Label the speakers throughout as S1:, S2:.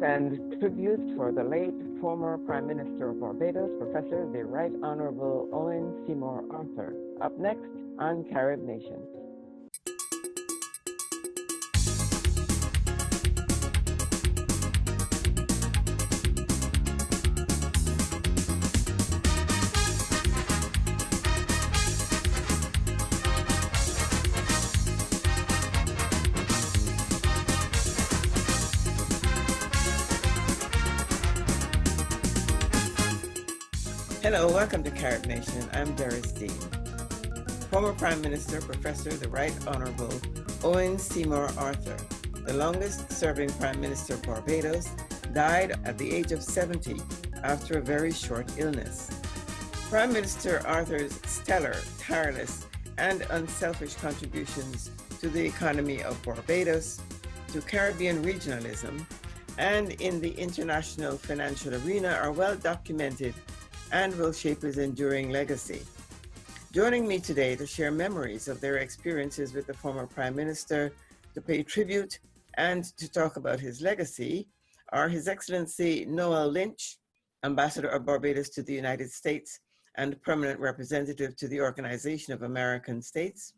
S1: and tribute for the late former Prime Minister of Barbados, Professor the Right Honorable Owen Seymour Arthur. Up next on CaribNation. Hello, welcome to CaribNation. I'm Doris Dean. Former Prime Minister, Professor the Right Honorable Owen Seymour Arthur, the longest-serving Prime Minister of Barbados, died at the age of 70 after a very short illness. Prime Minister Arthur's stellar, tireless, and unselfish contributions to the economy of Barbados, to Caribbean regionalism, and in the international financial arena are well documented and will shape his enduring legacy. Joining me today to share memories of their experiences with the former Prime Minister, to pay tribute, and to talk about his legacy are His Excellency Noel Lynch, Ambassador of Barbados to the United States and Permanent Representative to the Organization of American States,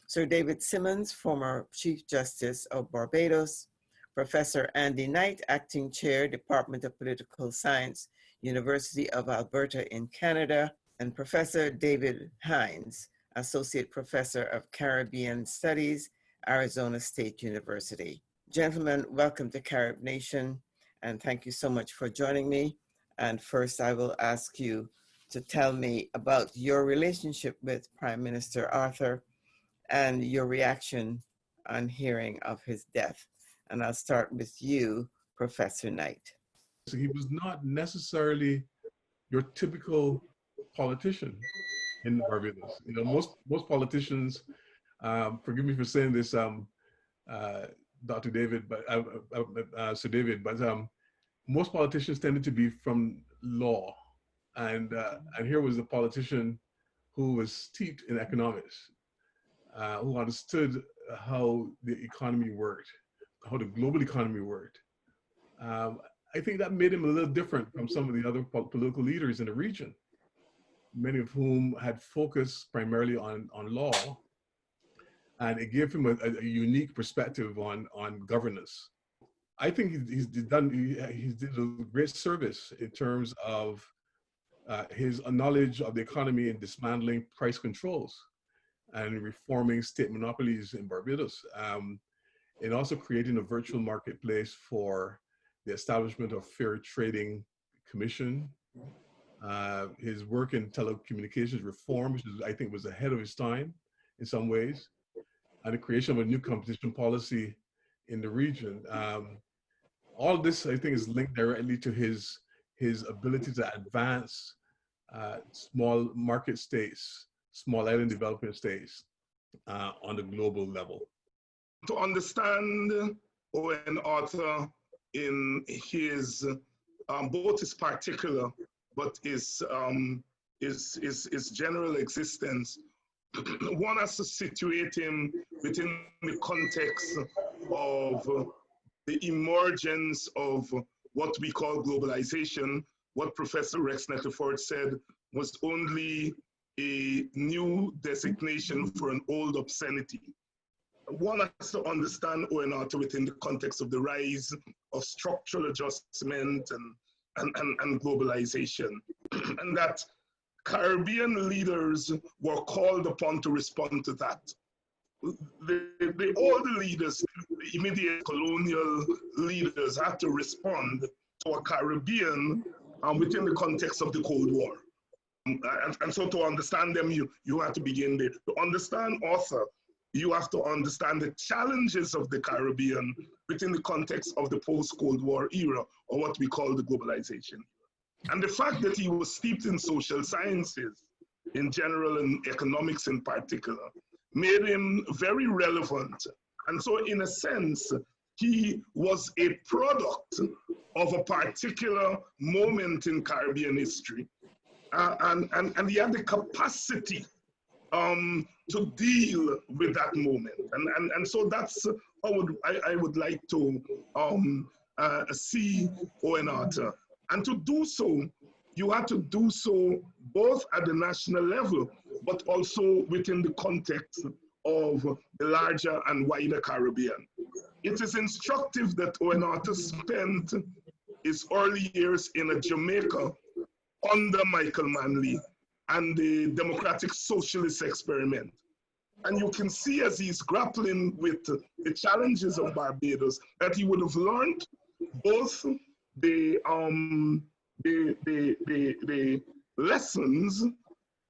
S1: Sir David Simmons, former Chief Justice of Barbados, Professor Andy Knight, Acting Chair, Department of Political Science, University of Alberta in Canada, and Professor David Hines, Associate Professor of Caribbean Studies, Arizona State University. Gentlemen, welcome to CaribNation, and thank you so much for joining me. And first, I will ask you to tell me about your relationship with Prime Minister Arthur and your reaction on hearing of his death. And I'll start with you, Professor Knight.
S2: So he was not necessarily your typical politician in Barbados. You know, most politicians, forgive me for saying this, Dr. David, but Sir David, but most politicians tended to be from law, and here was a politician who was steeped in economics, who understood how the economy worked, how the global economy worked. I think that made him a little different from some of the other political leaders in the region, many of whom had focused primarily on law, and it gave him a unique perspective on governance. I think he's did a great service in terms of his knowledge of the economy and dismantling price controls and reforming state monopolies in Barbados, and also creating a virtual marketplace for the establishment of Fair Trading Commission, his work in telecommunications reform, which I think was ahead of his time in some ways, and the creation of a new competition policy in the region. All of this, I think, is linked directly to his ability to advance small market states, small island developing states on the global level.
S3: To understand Owen Arthur in his both his particular but his general existence, one has to situate him within the context of the emergence of what we call globalization. What Professor Rex Nettleford said was only a new designation for an old obscenity. One has to understand Owen Arthur within the context of the rise of structural adjustment and globalization, and that Caribbean leaders were called upon to respond to that. All the leaders, the immediate colonial leaders, had to respond to a Caribbean within the context of the Cold War. And so to understand them, you have to begin there. To understand Arthur, you have to understand the challenges of the Caribbean within the context of the post-Cold War era, or what we call the globalization. And the fact that he was steeped in social sciences in general and economics in particular made him very relevant. And so in a sense, he was a product of a particular moment in Caribbean history. And he had the capacity to deal with that moment. And so that's how I would like to see Owen Arthur. And to do so, you had to do so both at the national level, but also within the context of the larger and wider Caribbean. It is instructive that Owen Arthur spent his early years in Jamaica under Michael Manley and the democratic socialist experiment. And you can see as he's grappling with the challenges of Barbados that he would have learned both the lessons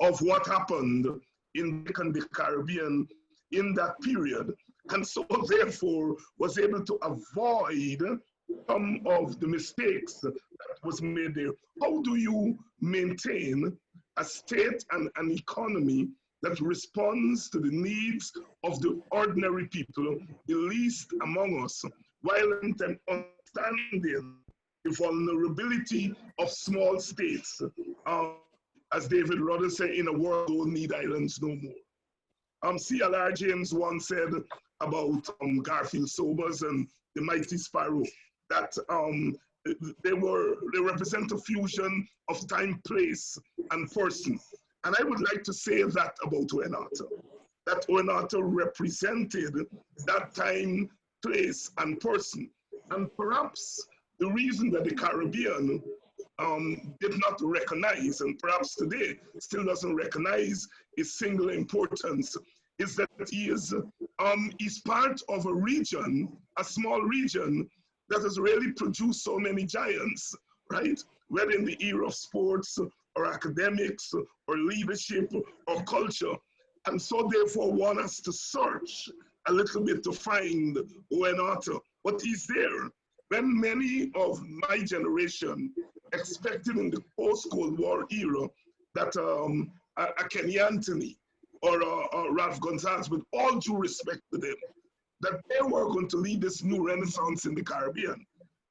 S3: of what happened in the Caribbean in that period, and so therefore was able to avoid some of the mistakes that was made there. How do you maintain a state and an economy that responds to the needs of the ordinary people, the least among us, while understanding the vulnerability of small states? As David Rudder said, in a world don't need islands no more. C.L.R. James once said about Garfield Sobers and the Mighty Sparrow that they represent a fusion of time, place, and person. And I would like to say that about Owen Arthur, that Owen Arthur represented that time, place, and person. And perhaps the reason that the Caribbean did not recognize, and perhaps today still doesn't recognize his singular importance, is that he is he's part of a region, a small region, that has really produced so many giants, right? Whether in the era of sports or academics or leadership or culture. And so therefore one has to search a little bit to find Owen Arthur, but he's there. When many of my generation expected in the post-Cold War era that a Kenny Anthony or Ralph Gonzalez, with all due respect to them, that they were going to lead this new renaissance in the Caribbean.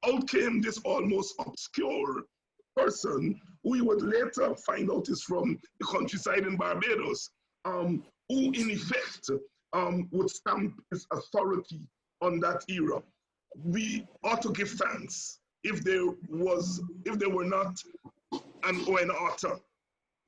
S3: Out came this almost obscure person who we would later find out is from the countryside in Barbados, who in effect would stamp his authority on that era. We ought to give thanks if there were not an Owen Arthur,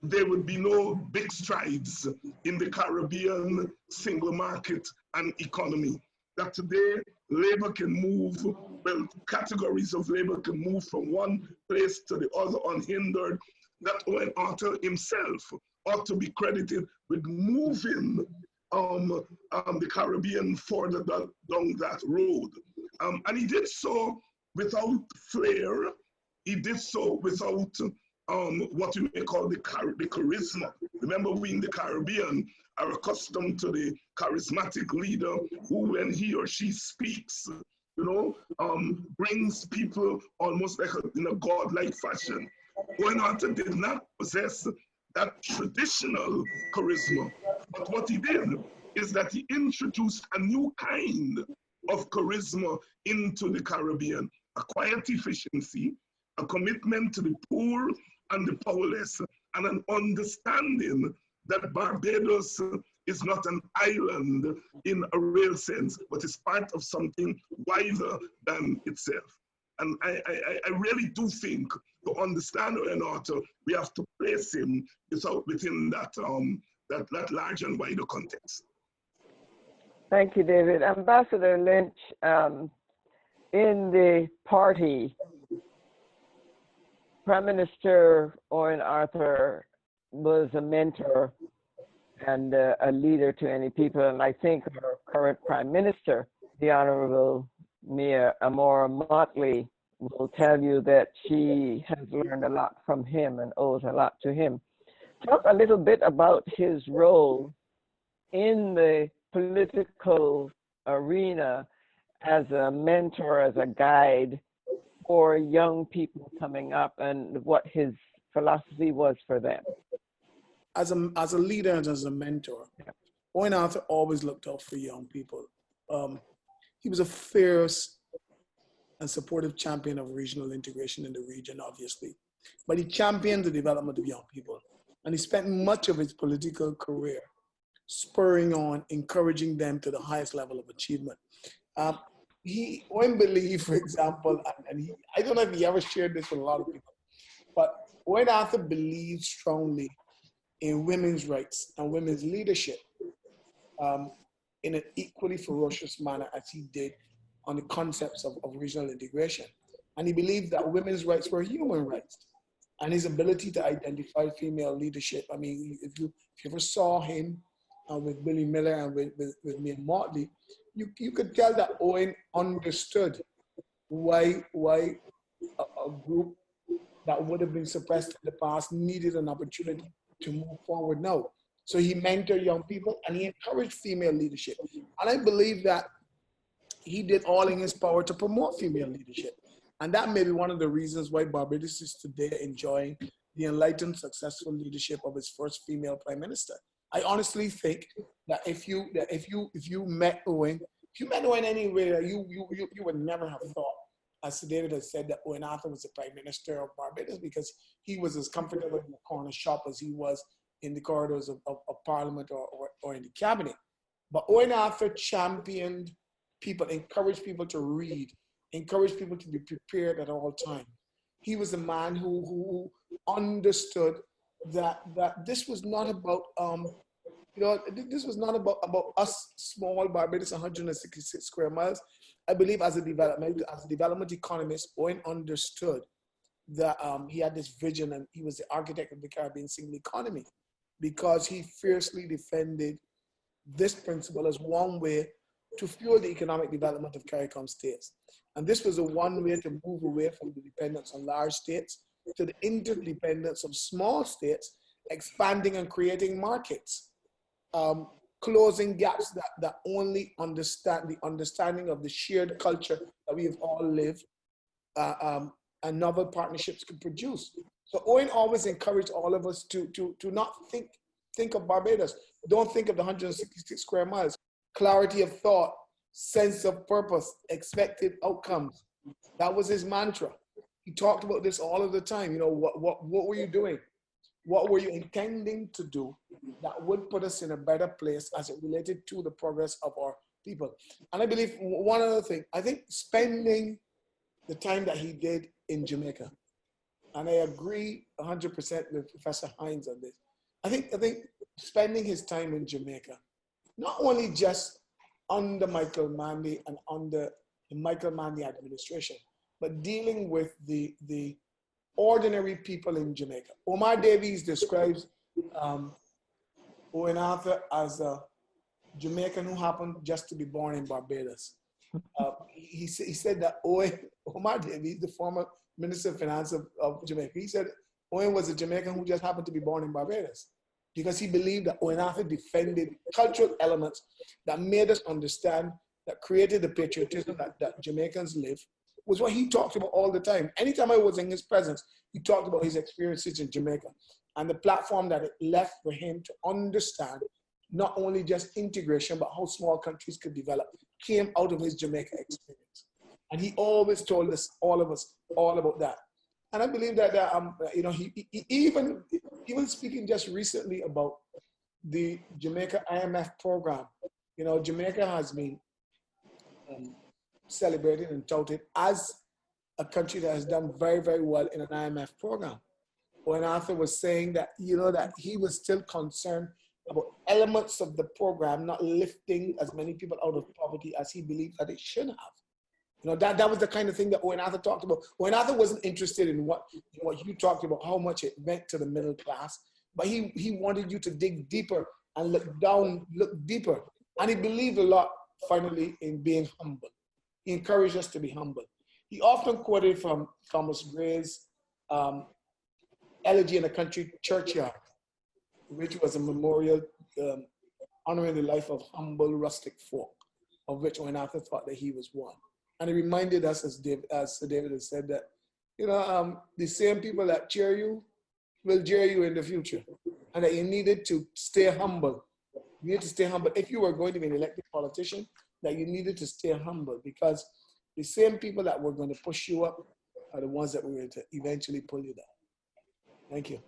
S3: there would be no big strides in the Caribbean single market and economy. That today, labor can move, well, categories of labor can move from one place to the other unhindered. That Owen Arthur himself ought to be credited with moving the Caribbean further down that road. And he did so without flair. He did so without what we may call the charisma. Remember, we in the Caribbean are accustomed to the charismatic leader who, when he or she speaks, brings people almost like in a godlike fashion. Owen Arthur did not possess that traditional charisma, but what he did is that he introduced a new kind of charisma into the Caribbean, a quiet efficiency, a commitment to the poor and the powerless, and an understanding that Barbados is not an island in a real sense, but is part of something wider than itself. And I really do think to understand Owen Arthur, we have to place him within that large and wider context.
S1: Thank you, David. Ambassador Lynch, in the party, Prime Minister Owen Arthur was a mentor and a leader to any people, and I think our current Prime Minister, the Honorable Mia Amora Motley, will tell you that she has learned a lot from him and owes a lot to him. Talk a little bit about his role in the political arena as a mentor, as a guide for young people coming up, and what his philosophy was for them.
S4: As a leader and as a mentor, Owen Arthur always looked out for young people. He was a fierce and supportive champion of regional integration in the region, obviously, but he championed the development of young people. And he spent much of his political career spurring on, encouraging them to the highest level of achievement. Owen believed, for example, and I don't know if he ever shared this with a lot of people, but Owen Arthur believed strongly in women's rights and women's leadership in an equally ferocious manner as he did on the concepts of regional integration. And he believed that women's rights were human rights. And his ability to identify female leadership. I mean, if you ever saw him with Billy Miller and with me and Motley, you could tell that Owen understood why a group that would have been suppressed in the past needed an opportunity to move forward now. So he mentored young people and he encouraged female leadership. And I believe that he did all in his power to promote female leadership. And that may be one of the reasons why Barbados is today enjoying the enlightened, successful leadership of its first female prime minister. I honestly think that if you met Owen, anywhere, you would never have thought, as Sir David has said, that Owen Arthur was the prime minister of Barbados, because he was as comfortable in the corner shop as he was in the corridors of Parliament or in the cabinet. But Owen Arthur championed people, encouraged people to read, encouraged people to be prepared at all times. He was a man who understood that this was not about this was not about us small Barbados, 166 square miles. I believe as a development economist, Owen understood that he had this vision, and he was the architect of the Caribbean single economy, because he fiercely defended this principle as one way to fuel the economic development of CARICOM states. And this was a one way to move away from the dependence on large states to the interdependence of small states, expanding and creating markets, closing gaps that only understand the understanding of the shared culture that we have all lived, and novel partnerships can produce. So Owen always encouraged all of us to not think of Barbados. Don't think of the 166 square miles. Clarity of thought, sense of purpose, expected outcomes. That was his mantra. He talked about this all of the time. You know, what were you doing? What were you intending to do that would put us in a better place as it related to the progress of our people? And I believe one other thing, I think spending the time that he did in Jamaica, and I agree 100% with Professor Hines on this. I think spending his time in Jamaica, not only just under Michael Manley and under the Michael Manley administration, but dealing with the ordinary people in Jamaica. Omar Davies describes Owen Arthur as a Jamaican who happened just to be born in Barbados. He said that Omar Davies, the former Minister of Finance of Jamaica, he said Owen was a Jamaican who just happened to be born in Barbados, because he believed that Owen Arthur defended cultural elements that made us understand, that created the patriotism that Jamaicans live, was what he talked about all the time. Anytime I was in his presence, he talked about his experiences in Jamaica and the platform that it left for him to understand not only just integration, but how small countries could develop, came out of his Jamaica experience. And he always told us, all of us, all about that. And I believe that, he even speaking just recently about the Jamaica IMF program. You know, Jamaica has been celebrated and touted as a country that has done very, very well in an IMF program. When Arthur was saying that, that he was still concerned about elements of the program not lifting as many people out of poverty as he believed that it should have. That was the kind of thing that Owen Arthur talked about. Owen Arthur wasn't interested in what you talked about, how much it meant to the middle class, but he wanted you to dig deeper and look deeper. And he believed a lot, finally, in being humble. He encouraged us to be humble. He often quoted from Thomas Gray's Elegy in a Country Churchyard, which was a memorial honoring the life of humble rustic folk, of which Owen Arthur thought that he was one. And it reminded us, as Sir David has said, that the same people that cheer you will jeer you in the future, and that you needed to stay humble. You need to stay humble. If you were going to be an elected politician, that you needed to stay humble, because the same people that were going to push you up are the ones that were going to eventually pull you down. Thank you.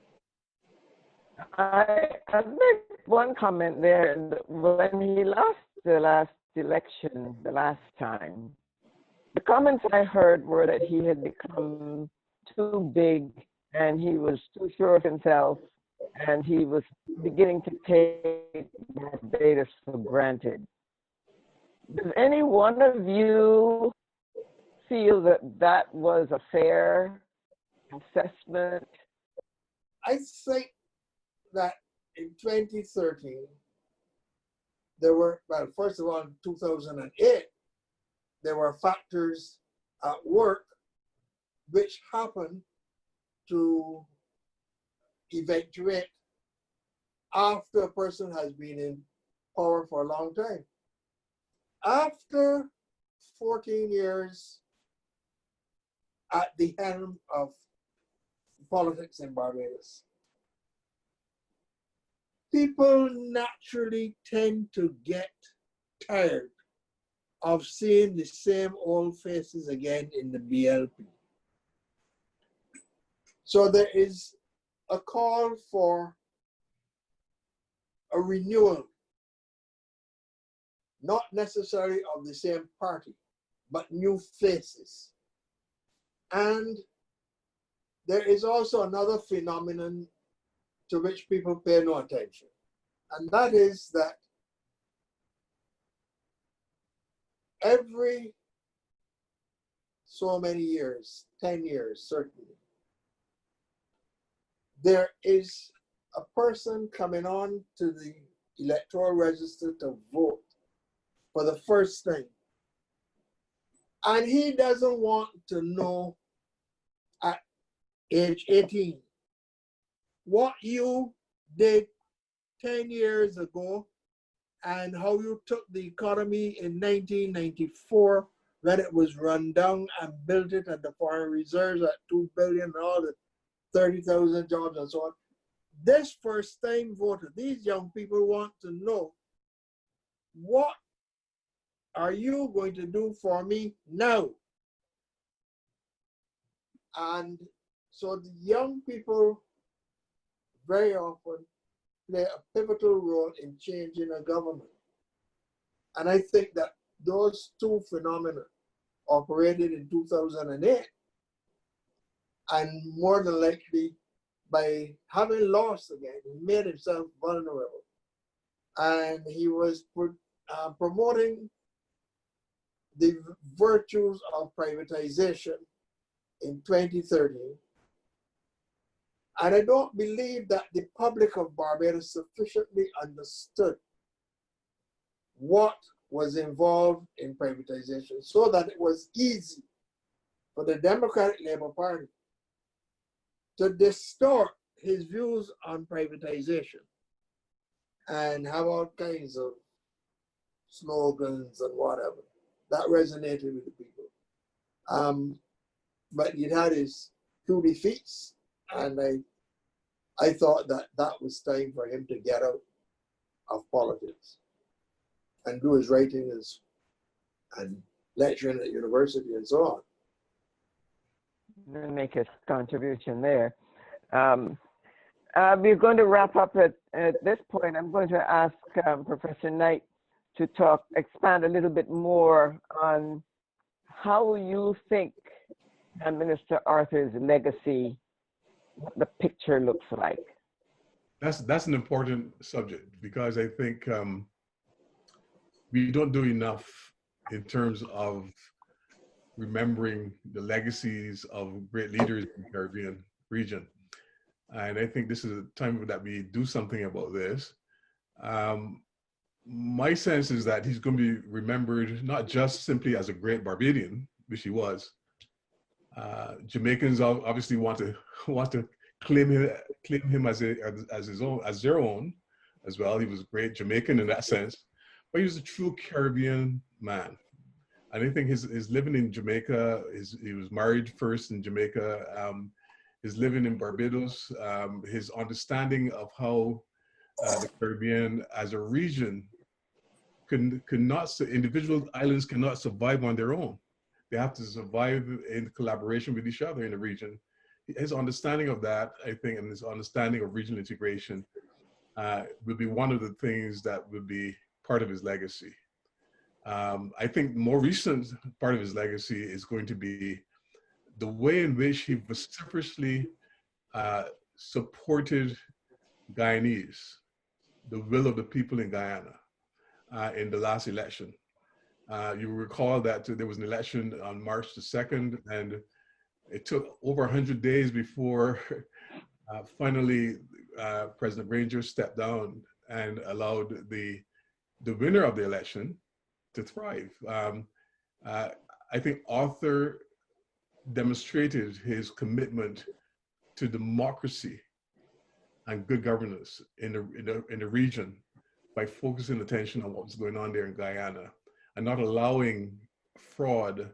S5: I make one comment there. When he lost the last election, the last time, the comments I heard were that he had become too big and he was too sure of himself and he was beginning to take Barbados for granted. Does any one of you feel that that was a fair assessment?
S6: I think that in 2013, there were, well, first of all, in 2008, there were factors at work which happened to eventuate after a person has been in power for a long time. After 14 years at the helm of politics in Barbados, people naturally tend to get tired of seeing the same old faces again in the BLP. So there is a call for a renewal, not necessarily of the same party, but new faces. And there is also another phenomenon to which people pay no attention. And that is that every so many years, 10 years certainly, there is a person coming on to the electoral register to vote for the first time. And he doesn't want to know at age 18 what you did 10 years ago and how you took the economy in 1994 when it was run down and built it at the foreign reserves at $2 billion and all the 30,000 jobs and so on. This first time voter, these young people want to know, what are you going to do for me now? And so the young people very often play a pivotal role in changing a government. And I think that those two phenomena operated in 2008, and more than likely by having lost again, he made himself vulnerable. And he was promoting the virtues of privatization in 2013. And I don't believe that the public of Barbados sufficiently understood what was involved in privatization so that it was easy for the Democratic Labour Party to distort his views on privatization and have all kinds of slogans and whatever. That resonated with the people. But he had his two defeats, and I thought that that was time for him to get out of politics and do his writings and lecturing at university and so on.
S5: Make a contribution there. We're going to wrap up at this point. I'm going to ask Professor Knight to expand a little bit more on how you think Minister Arthur's legacy, what the picture looks like.
S2: That's an important subject, because I think we don't do enough in terms of remembering the legacies of great leaders in the Caribbean region. And I think this is a time that we do something about this. My sense is that he's going to be remembered not just simply as a great Barbadian, which he was. Jamaicans obviously want to claim him as their own as well. He was a great Jamaican in that sense, but he was a true Caribbean man. And I think his living in Jamaica, he was married first in Jamaica, his living in Barbados, his understanding of how the Caribbean as a region individual islands cannot survive on their own. They have to survive in collaboration with each other in the region. His understanding of that, I think, and his understanding of regional integration will be one of the things that will be part of his legacy. I think more recent part of his legacy is going to be the way in which he vociferously supported Guyanese, the will of the people in Guyana in the last election. You recall that there was an election on March the 2nd, and it took over 100 days before finally President Granger stepped down and allowed the winner of the election to thrive. I think Arthur demonstrated his commitment to democracy and good governance in the region by focusing attention on what was going on there in Guyana and not allowing fraud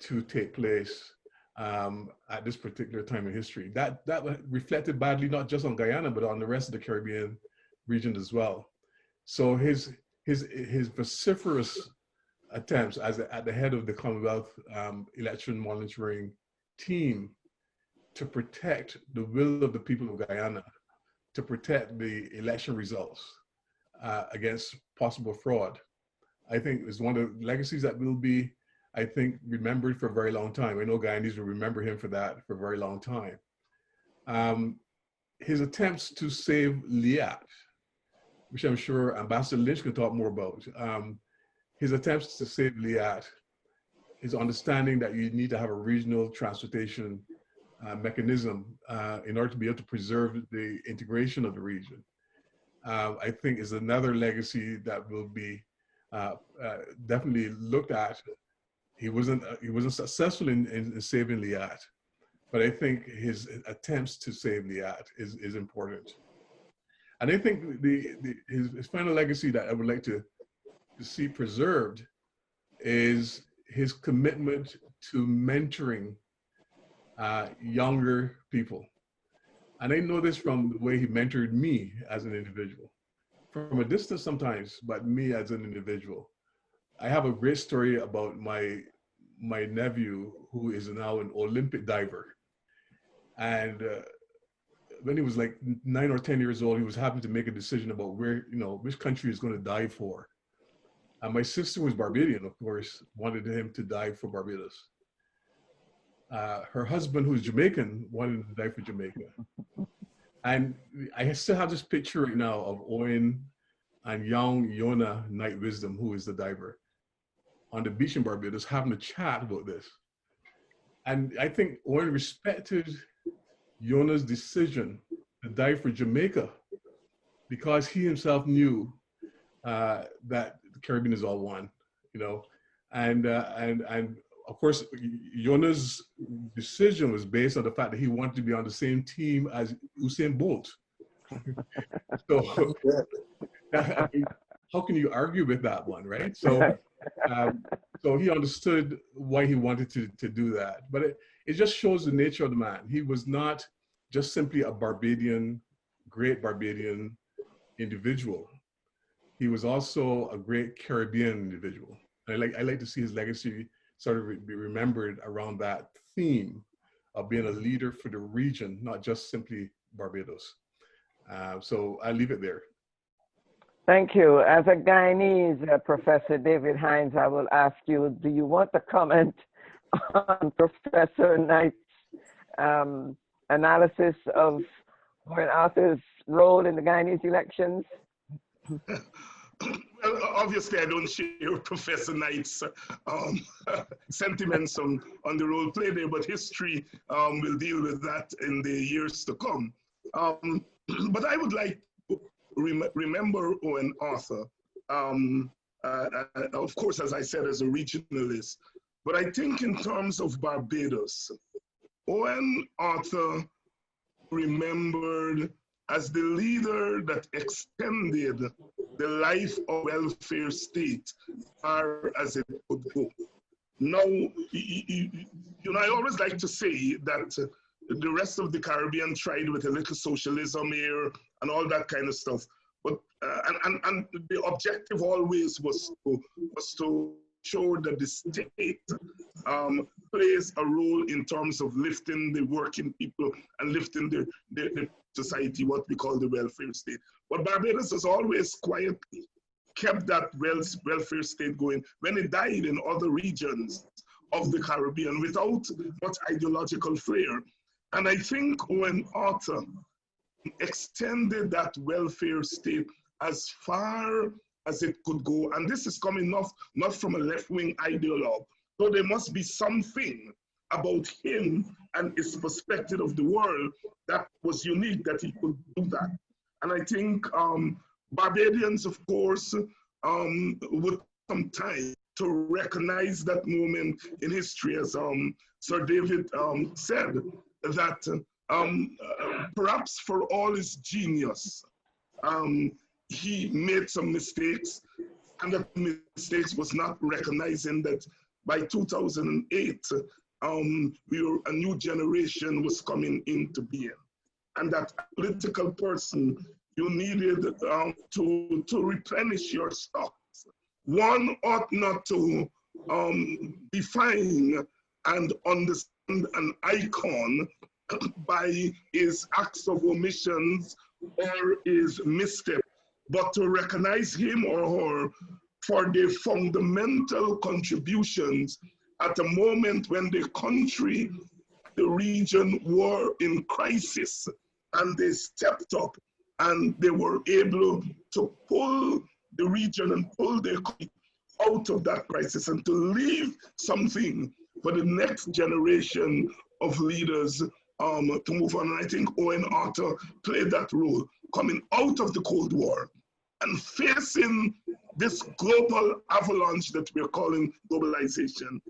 S2: to take place at this particular time in history. That reflected badly not just on Guyana, but on the rest of the Caribbean region as well. So his vociferous attempts at the head of the Commonwealth election monitoring team to protect the will of the people of Guyana, to protect the election results against possible fraud, I think is one of the legacies that will be, I think, remembered for a very long time. I know Guyanese will remember him for that for a very long time. His attempts to save Liat, which I'm sure Ambassador Lynch can talk more about. His attempts to save Liat, his understanding that you need to have a regional transportation mechanism in order to be able to preserve the integration of the region, I think is another legacy that will be definitely looked at. He wasn't successful in saving Liat, but I think his attempts to save Liat is important. And I think his final legacy that I would like to see preserved is his commitment to mentoring younger people. And I know this from the way he mentored me as an individual, from a distance sometimes, but me as an individual. I have a great story about my nephew, who is now an Olympic diver. And when he was like 9 or 10 years old, he was having to make a decision about which country he's going to dive for. And my sister was Barbadian, of course, wanted him to dive for Barbados. Her husband, who's Jamaican, wanted him to dive for Jamaica. And I still have this picture right now of Owen and young Yona Night Wisdom, who is the diver, on the beach in Barbados having a chat about this. And I think Owen respected Yona's decision to dive for Jamaica because he himself knew that the Caribbean is all one, and of course Yona's decision was based on the fact that he wanted to be on the same team as Usain Bolt. So I mean, how can you argue with that one, right? So so he understood why he wanted to do that, but it just shows the nature of the man. He was not just simply a great Barbadian individual. He was also a great Caribbean individual. I like to see his legacy sort of be remembered around that theme of being a leader for the region, not just simply Barbados. So I leave it there.
S5: Thank you. As a Guyanese, Professor David Hines, I will ask you, do you want to comment on Professor Knight's analysis of Owen Arthur's role in the Guyanese elections?
S3: Well, obviously, I don't share Professor Knight's sentiments on the role played there, but history will deal with that in the years to come. But I would like to remember Owen Arthur, of course, as I said, as a regionalist. But I think in terms of Barbados, Owen Arthur remembered as the leader that extended the life of welfare state as far as it could go. Now, I always like to say that the rest of the Caribbean tried with a little socialism here and all that kind of stuff. But and the objective always was to show that the state plays a role in terms of lifting the working people and lifting the society, what we call the welfare state. But Barbados has always quietly kept that welfare state going when he died in other regions of the Caribbean without much ideological flair. And I think Owen Arthur extended that welfare state as far as it could go. And this is coming not from a left-wing ideologue. So there must be something about him and his perspective of the world that was unique, that he could do that. And I think Barbadians, of course, would some time to recognize that moment in history, as Sir David said, that perhaps for all his genius, he made some mistakes, and that mistakes was not recognizing that by 2008, a new generation was coming into being. And that political person, you needed to replenish your stocks. One ought not to define and understand an icon by his acts of omissions or his misstep, but to recognize him or her for their fundamental contributions at a moment when the country, the region were in crisis, and they stepped up and they were able to pull the region and pull their country out of that crisis and to leave something for the next generation of leaders to move on. And I think Owen Arthur played that role, coming out of the Cold War and facing this global avalanche that we're calling globalization.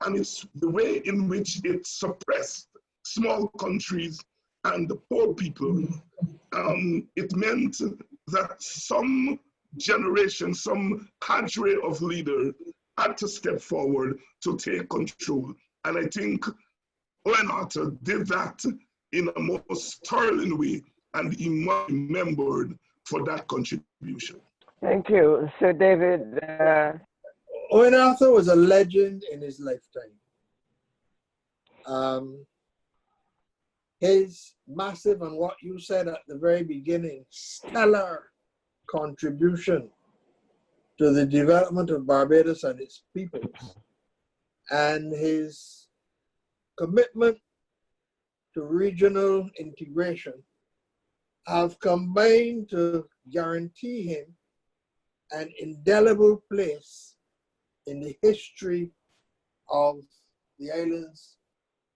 S3: And it's the way in which it suppressed small countries and the poor people. It meant that some generation, some cadre of leaders had to step forward to take control. And I think Owen Arthur did that in a most sterling way, and he must be remembered for that contribution.
S5: Thank you. Sir David.
S6: Owen Arthur was a legend in his lifetime. His massive, and what you said at the very beginning, stellar contribution to the development of Barbados and its peoples, and his commitment to regional integration have combined to guarantee him an indelible place in the history of the islands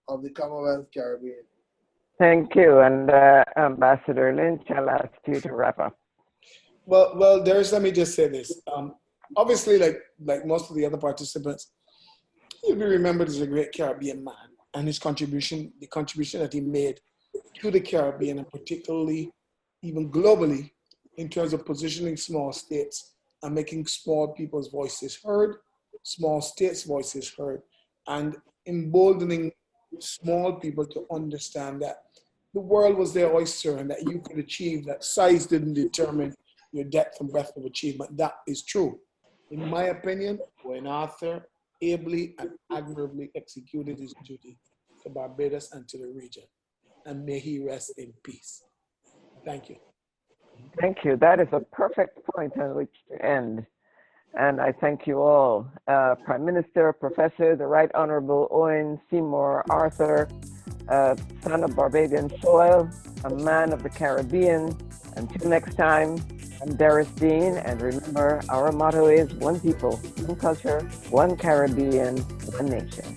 S6: of the Commonwealth Caribbean.
S5: Thank you. And Ambassador Lynch, I'll ask you to wrap up.
S4: Well, Darius, let me just say this. Obviously, like most of the other participants, he'll be remembered as a great Caribbean man, and his contribution, the contribution that he made to the Caribbean, and particularly even globally, in terms of positioning small states and making small people's voices heard, small states' voices heard, and emboldening small people to understand that the world was their oyster and that you could achieve, that size didn't determine your depth and breadth of achievement. That is true. In my opinion, Owen Arthur ably and admirably executed his duty to Barbados and to the region. And may he rest in peace. Thank you.
S5: Thank you. That is a perfect point on which to end. And I thank you all. Prime Minister, Professor, the Right Honorable Owen Seymour Arthur, son of Barbadian soil, a man of the Caribbean. Until next time, I'm Darius Dean, and remember, our motto is one people, one culture, one Caribbean, one nation.